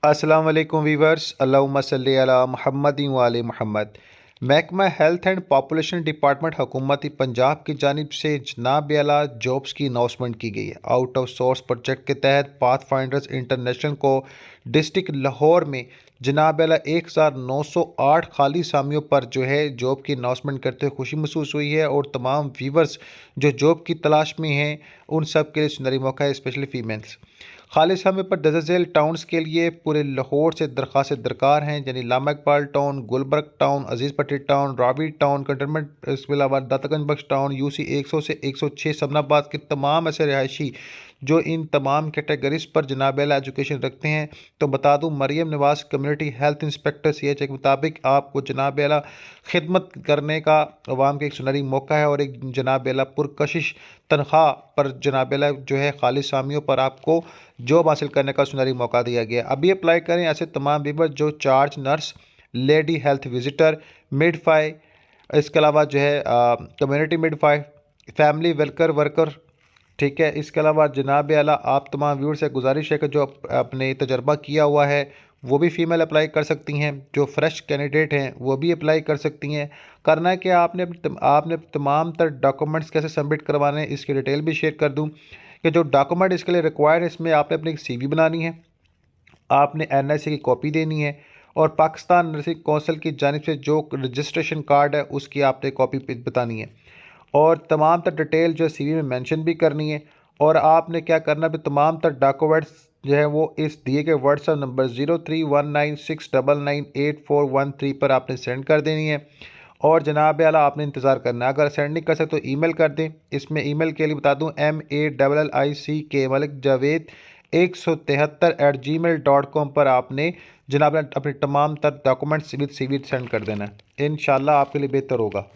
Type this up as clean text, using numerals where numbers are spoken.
अस्सलाम वालेकुम वीवर्स, अल्लाहुम्मा सल्ली अला मुहम्मदिन व आले मुहम्मद। महकमा हेल्थ एंड पॉपुलेशन डिपार्टमेंट हुकूमती पंजाब की जानिब से जनाब आला जॉब्स की अनाउंसमेंट की गई है। आउट ऑफ सोर्स प्रोजेक्ट के तहत पाथ फाइंडर्स इंटरनेशनल को डिस्ट्रिक्ट लाहौर में जनाब आला 1908 खाली सामियों पर जो है जॉब की अनाउंसमेंट करते हुए खुशी महसूस हुई है और तमाम वीवर्स जो जॉब की तलाश में हैं उन सब के लिए सुनहरी मौका है, स्पेशली फीमेल्स। खाली समय पर दर्ज झेल टाउन्स के लिए पूरे लाहौर से दरखास्तें दरकार हैं, यानी लामा इकबाल टाउन, गुलबर्ग टाउन, अजीज़ पट्टी टाउन, रावी टाउन, कंटोनमेंट, इसके अलावा दातागंज बख्श टाउन, यूसी 100 से 106 समनाबाद के तमाम ऐसे रहायशी जो इन तमाम कैटेगरीज पर जनाब आला एजुकेशन रखते हैं। तो बता दूं, Maryam Nawaz community health inspector CHA के मुताबिक आपको जनाब आला खिदमत करने का अवाम का एक सुनहरी मौका है और एक जनाब आला पुरकशिश तनख्वाह पर जनाब आला जो है खाली सामियों पर आपको जॉब हासिल करने का सुनहरी मौका दिया गया। अभी अप्लाई करें ऐसे तमाम वीवर जो charge nurse, lady health visitor, midwife, इसके अलावा जो है community midwife, family welfare worker. ठीक है, इसके अलावा जनाब आला आप तमाम व्यूअर से गुजारिश है कि जो अपने तजर्बा किया हुआ है वो भी फ़ीमेल अप्लाई कर सकती हैं, जो फ्रेश कैंडिडेट हैं वो भी अप्लाई कर सकती हैं। करना है कि आपने तमाम तर डॉक्यूमेंट्स कैसे सबमिट करवाने हैं इसकी डिटेल भी शेयर कर दूं कि जो डॉक्यूमेंट इसके लिए रिक्वायर्ड है, इसमें आपने अपनी CV बनानी है, आपने NIC की कॉपी देनी है और पाकिस्तान नर्सिंग कौंसिल की जानिब से जो रजिस्ट्रेशन कार्ड है उसकी आपने कॉपी बतानी है और तमाम तर डिटेल जो CV में मेंशन भी करनी है। और आपने क्या करना है, तमाम तर डॉक्यूमेंट्स जो है वो इस दिए गए व्हाट्सएप नंबर 0319699841 पर आपने सेंड कर देनी है और जनाब आला आपने इंतज़ार करना है। अगर सेंड नहीं कर सकते तो ईमेल कर दें। इसमें ईमेल के लिए बता दूं MALLICK मलिक जावेद 173@gmail.com पर आपने जनाब अपने तमाम तर डॉक्यूमेंट्स विद CV सेंड कर देना है। इंशाल्लाह आपके लिए बेहतर होगा।